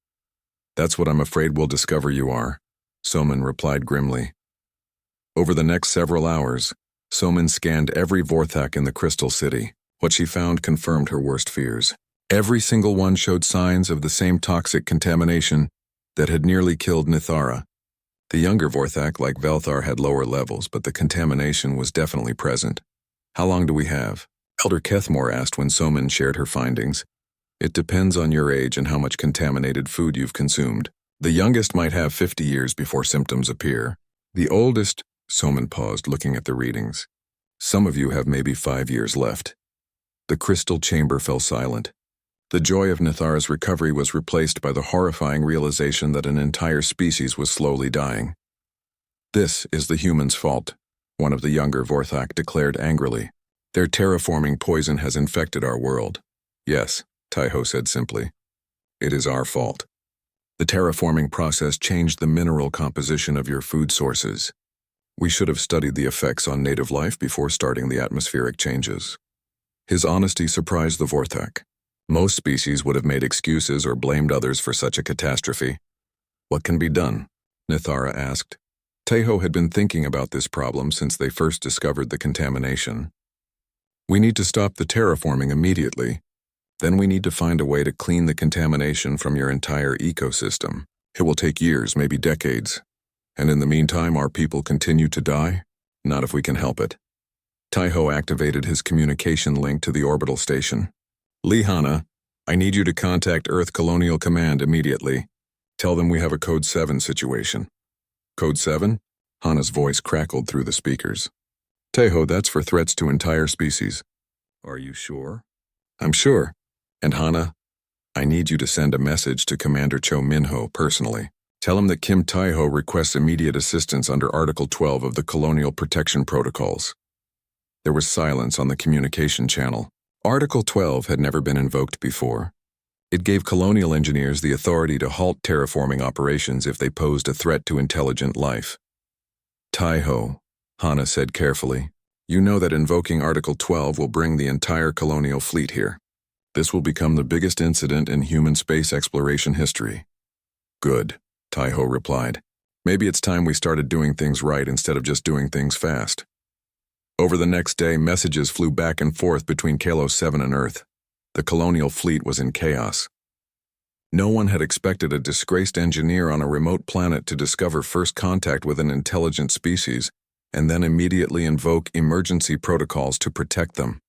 "That's what I'm afraid we'll discover you are," Somin replied grimly. Over the next several hours, Somin scanned every Vorthak in the Crystal City. What she found confirmed her worst fears. Every single one showed signs of the same toxic contamination that had nearly killed Nithara. The younger Vorthak, like Velthar, had lower levels, but the contamination was definitely present. "How long do we have?" Elder Kethmore asked when Soman shared her findings. It depends on your age and how much contaminated food you've consumed. The youngest might have 50 years before symptoms appear. The oldest, Soman paused, looking at the readings. Some of you have maybe 5 years left. The crystal chamber fell silent. The joy of Nithara's recovery was replaced by the horrifying realization that an entire species was slowly dying. This is the humans' fault, one of the younger Vorthak declared angrily. Their terraforming poison has infected our world. Yes, Taiho said simply. It is our fault. The terraforming process changed the mineral composition of your food sources. We should have studied the effects on native life before starting the atmospheric changes. His honesty surprised the Vorthak. Most species would have made excuses or blamed others for such a catastrophe. What can be done? Nithara asked. Taiho had been thinking about this problem since they first discovered the contamination. We need to stop the terraforming immediately. Then we need to find a way to clean the contamination from your entire ecosystem. It will take years, maybe decades. And in the meantime, our people continue to die? Not if we can help it. Taiho activated his communication link to the orbital station. Lihana, I need you to contact Earth Colonial Command immediately. Tell them we have a Code 7 situation. Code 7? Hana's voice crackled through the speakers. Taiho, that's for threats to entire species. Are you sure? I'm sure. And Hana, I need you to send a message to Commander Cho Minho personally. Tell him that Kim Taiho requests immediate assistance under Article 12 of the Colonial Protection Protocols. There was silence on the communication channel. Article 12 had never been invoked before. It gave colonial engineers the authority to halt terraforming operations if they posed a threat to intelligent life. Taiho, Hana said carefully, you know that invoking Article 12 will bring the entire colonial fleet here. This will become the biggest incident in human space exploration history. Good, Taiho replied. Maybe it's time we started doing things right instead of just doing things fast. Over the next day, messages flew back and forth between Kalos 7 and Earth. The colonial fleet was in chaos. No one had expected a disgraced engineer on a remote planet to discover first contact with an intelligent species and then immediately invoke emergency protocols to protect them.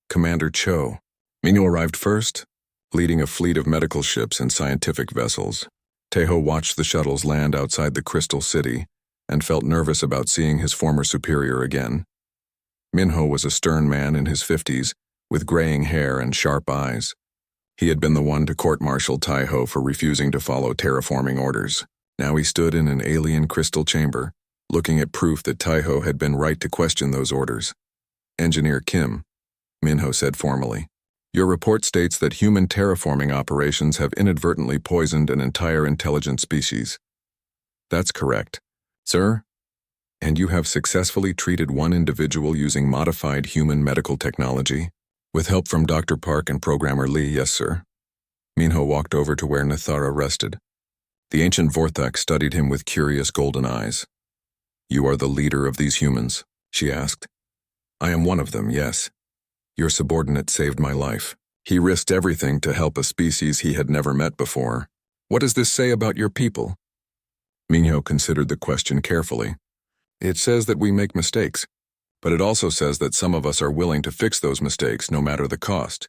Commander Cho. Minho arrived first, leading a fleet of medical ships and scientific vessels. Taiho watched the shuttles land outside the Crystal City and felt nervous about seeing his former superior again. Minho was a stern man in his 50s, with graying hair and sharp eyes. He had been the one to court-martial Taiho for refusing to follow terraforming orders. Now he stood in an alien crystal chamber, looking at proof that Taiho had been right to question those orders. Engineer Kim, Minho said formally, your report states that human terraforming operations have inadvertently poisoned an entire intelligent species. That's correct, sir. And you have successfully treated one individual using modified human medical technology? With help from Dr. Park and Programmer Lee, yes, sir. Minho walked over to where Nithara rested. The ancient Vorthak studied him with curious golden eyes. You are the leader of these humans, she asked. I am one of them, yes. Your subordinate saved my life. He risked everything to help a species he had never met before. What does this say about your people? Minho considered the question carefully. It says that we make mistakes, but it also says that some of us are willing to fix those mistakes no matter the cost,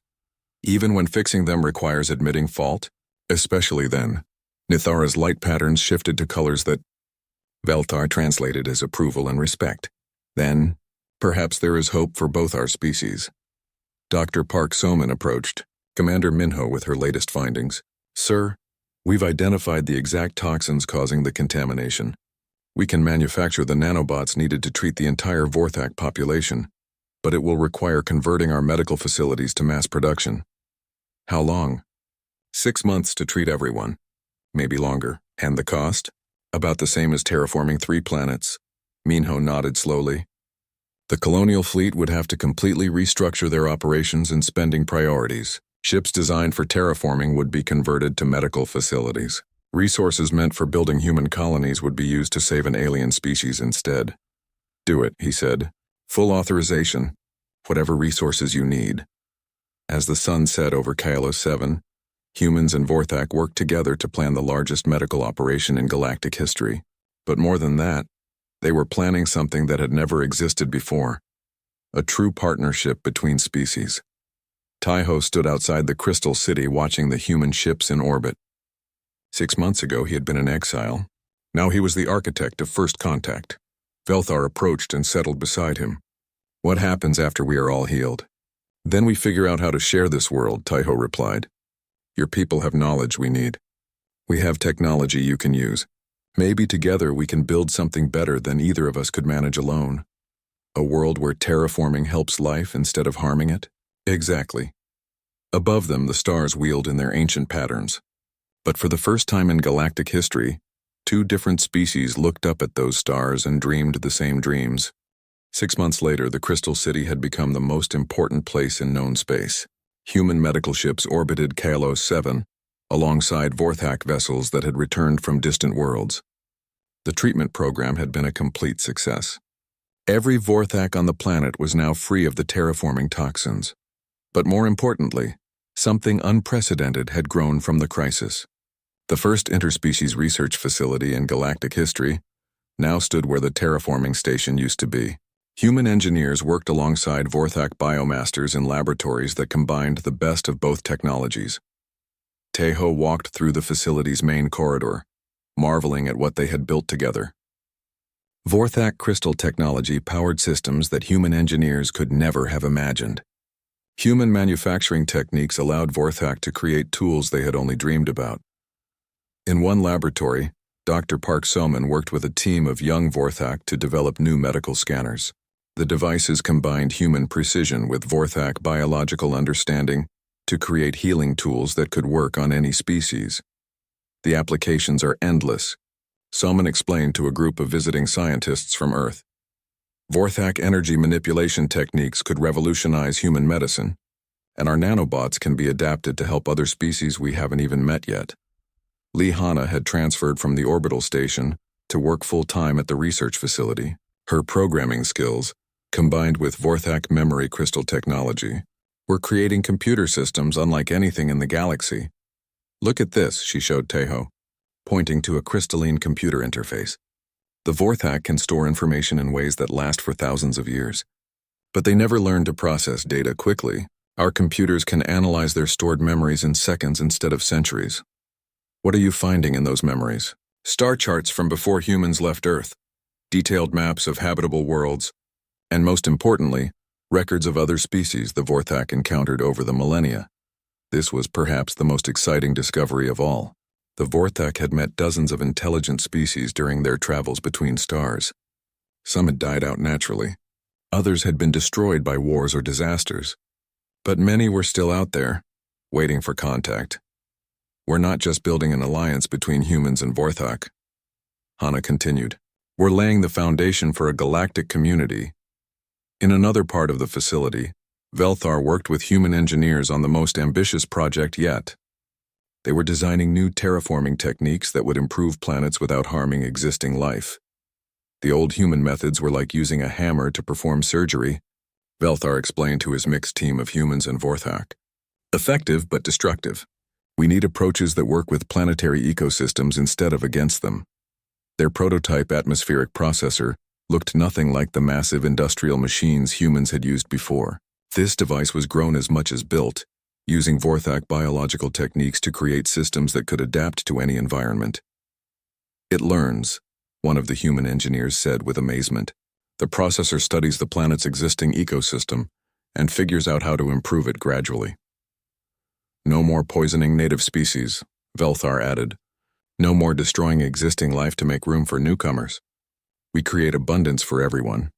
even when fixing them requires admitting fault, especially then. Nithara's light patterns shifted to colors that Velthar translated as approval and respect. Then, perhaps there is hope for both our species. Dr. Park Soman approached, Commander Minho with her latest findings. Sir, we've identified the exact toxins causing the contamination. We can manufacture the nanobots needed to treat the entire Vorthak population, but it will require converting our medical facilities to mass production. How long? 6 months to treat everyone. Maybe longer. And the cost? About the same as terraforming 3 planets. Minho nodded slowly. The colonial fleet would have to completely restructure their operations and spending priorities. Ships designed for terraforming would be converted to medical facilities. Resources meant for building human colonies would be used to save an alien species instead. Do it, he said. Full authorization. Whatever resources you need. As the sun set over Kalos 7, humans and Vorthak worked together to plan the largest medical operation in galactic history. But more than that, they were planning something that had never existed before. a true partnership between species. Taiho stood outside the Crystal City watching the human ships in orbit. 6 months ago he had been in exile. Now he was the architect of first contact. Velthar approached and settled beside him. "What happens after we are all healed?" "Then we figure out how to share this world," Taiho replied. "Your people have knowledge we need. We have technology you can use. Maybe together we can build something better than either of us could manage alone. A world where terraforming helps life instead of harming it?" Exactly. Above them, the stars wheeled in their ancient patterns. But for the first time in galactic history, 2 different species looked up at those stars and dreamed the same dreams. 6 months later, the Crystal City had become the most important place in known space. Human medical ships orbited Kalos 7, alongside Vorthak vessels that had returned from distant worlds. The treatment program had been a complete success. Every Vorthak on the planet was now free of the terraforming toxins. But more importantly, something unprecedented had grown from the crisis. The first interspecies research facility in galactic history now stood where the terraforming station used to be. Human engineers worked alongside Vorthak biomasters in laboratories that combined the best of both technologies. Taiho walked through the facility's main corridor, marveling at what they had built together. Vorthak crystal technology powered systems that human engineers could never have imagined. Human manufacturing techniques allowed Vorthak to create tools they had only dreamed about. In one laboratory, Dr. Park Soman worked with a team of young Vorthak to develop new medical scanners. The devices combined human precision with Vorthak biological understanding to create healing tools that could work on any species. The applications are endless, Soman explained to a group of visiting scientists from Earth. Vorthak energy manipulation techniques could revolutionize human medicine, and our nanobots can be adapted to help other species we haven't even met yet. Lee Hanna had transferred from the orbital station to work full-time at the research facility. Her programming skills, combined with Vorthak memory crystal technology, were creating computer systems unlike anything in the galaxy. "Look at this," she showed Taiho, pointing to a crystalline computer interface. The Vorthak can store information in ways that last for thousands of years. But they never learn to process data quickly. Our computers can analyze their stored memories in seconds instead of centuries. "What are you finding in those memories?" "Star charts from before humans left Earth, detailed maps of habitable worlds, and most importantly, records of other species the Vorthak encountered over the millennia." This was perhaps the most exciting discovery of all. The Vorthak had met dozens of intelligent species during their travels between stars. Some had died out naturally. Others had been destroyed by wars or disasters. But many were still out there, waiting for contact. "We're not just building an alliance between humans and Vorthak," Hanna continued. "We're laying the foundation for a galactic community." In another part of the facility, Velthar worked with human engineers on the most ambitious project yet. They were designing new terraforming techniques that would improve planets without harming existing life. The old human methods were like using a hammer to perform surgery, Velthar explained to his mixed team of humans and Vorthak. "Effective but destructive. We need approaches that work with planetary ecosystems instead of against them." Their prototype atmospheric processor looked nothing like the massive industrial machines humans had used before. This device was grown as much as built, using Vorthak biological techniques to create systems that could adapt to any environment. "It learns," one of the human engineers said with amazement. "The processor studies the planet's existing ecosystem and figures out how to improve it gradually." "No more poisoning native species," Velthar added. "No more destroying existing life to make room for newcomers. We create abundance for everyone."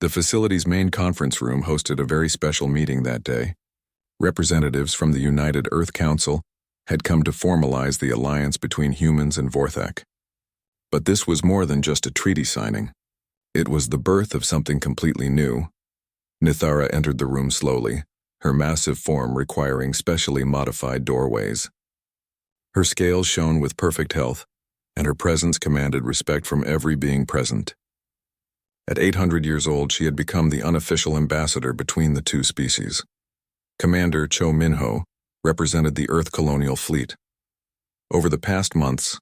The facility's main conference room hosted a very special meeting that day. Representatives from the United Earth Council had come to formalize the alliance between humans and Vorthak. But this was more than just a treaty signing. It was the birth of something completely new. Nithara entered the room slowly, her massive form requiring specially modified doorways. Her scales shone with perfect health, and her presence commanded respect from every being present. At 800 years old, she had become the unofficial ambassador between the two species. Commander Cho Minho represented the Earth colonial fleet. Over the past months,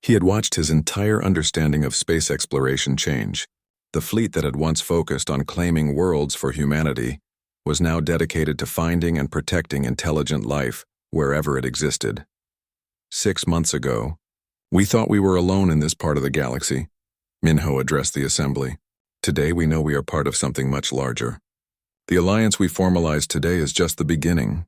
he had watched his entire understanding of space exploration change. The fleet that had once focused on claiming worlds for humanity was now dedicated to finding and protecting intelligent life wherever it existed. 6 months ago, we thought we were alone in this part of the galaxy, Minho addressed the assembly. Today we know we are part of something much larger. The alliance we formalized today is just the beginning.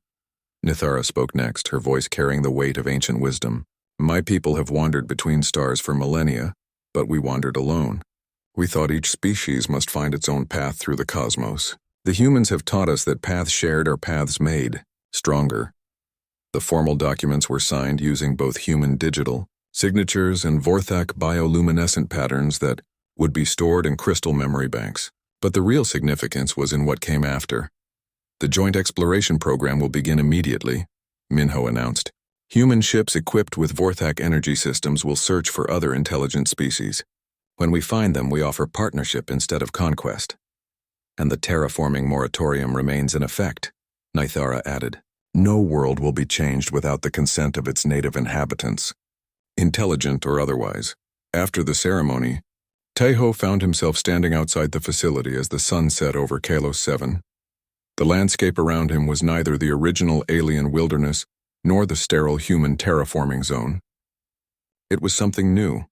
Nithara spoke next, her voice carrying the weight of ancient wisdom. My people have wandered between stars for millennia, but we wandered alone. We thought each species must find its own path through the cosmos. The humans have taught us that paths shared are paths made, stronger. The formal documents were signed using both human digital signatures and Vorthak bioluminescent patterns that would be stored in crystal memory banks. But the real significance was in what came after. The joint exploration program will begin immediately, Minho announced. Human ships equipped with Vorthak energy systems will search for other intelligent species. When we find them, we offer partnership instead of conquest. And the terraforming moratorium remains in effect, Nithara added. No world will be changed without the consent of its native inhabitants, intelligent or otherwise. After the ceremony, Taeho found himself standing outside the facility as the sun set over Kalos 7. The landscape around him was neither the original alien wilderness nor the sterile human terraforming zone. It was something new,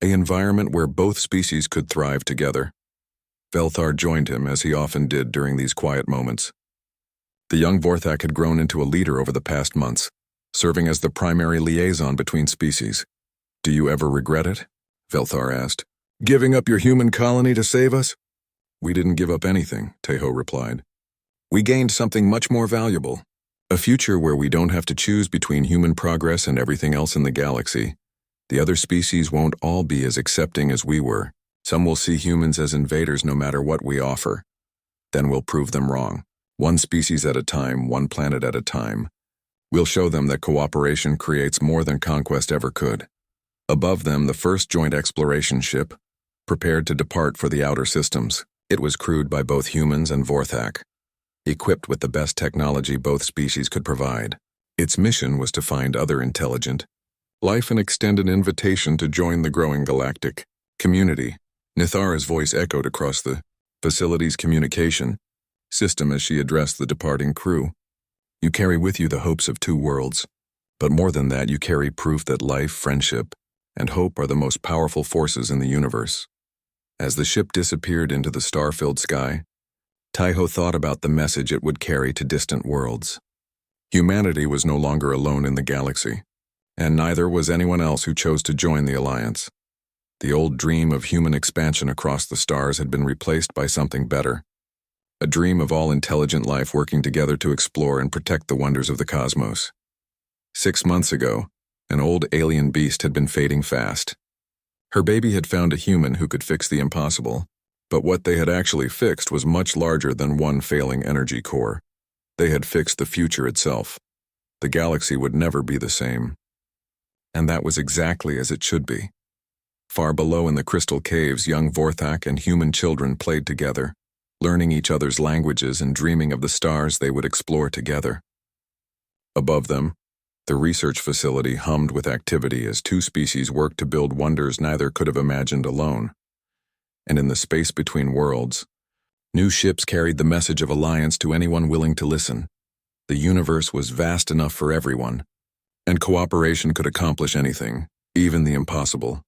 an environment where both species could thrive together. Velthar joined him, as he often did during these quiet moments. The young Vorthak had grown into a leader over the past months, serving as the primary liaison between species. Do you ever regret it? Velthar asked. Giving up your human colony to save us? We didn't give up anything, Taeho replied. We gained something much more valuable. A future where we don't have to choose between human progress and everything else in the galaxy. The other species won't all be as accepting as we were. Some will see humans as invaders no matter what we offer. Then we'll prove them wrong. One species at a time, one planet at a time. We'll show them that cooperation creates more than conquest ever could. Above them, the first joint exploration ship, prepared to depart for the outer systems. It was crewed by both humans and Vorthak, equipped with the best technology both species could provide. Its mission was to find other intelligent life and extend an invitation to join the growing galactic community. Nithara's voice echoed across the facility's communication system as she addressed the departing crew. You carry with you the hopes of two worlds, but more than that, you carry proof that life, friendship, and hope are the most powerful forces in the universe. As the ship disappeared into the star-filled sky, Taeho thought about the message it would carry to distant worlds. Humanity was no longer alone in the galaxy, and neither was anyone else who chose to join the alliance. The old dream of human expansion across the stars had been replaced by something better. A dream of all intelligent life working together to explore and protect the wonders of the cosmos. 6 months ago, an old alien beast had been fading fast. Her baby had found a human who could fix the impossible, but what they had actually fixed was much larger than one failing energy core. They had fixed the future itself. The galaxy would never be the same. And that was exactly as it should be. Far below in the crystal caves, young Vorthak and human children played together, learning each other's languages and dreaming of the stars they would explore together. Above them, the research facility hummed with activity as two species worked to build wonders neither could have imagined alone. And in the space between worlds, new ships carried the message of alliance to anyone willing to listen. The universe was vast enough for everyone, and cooperation could accomplish anything, even the impossible.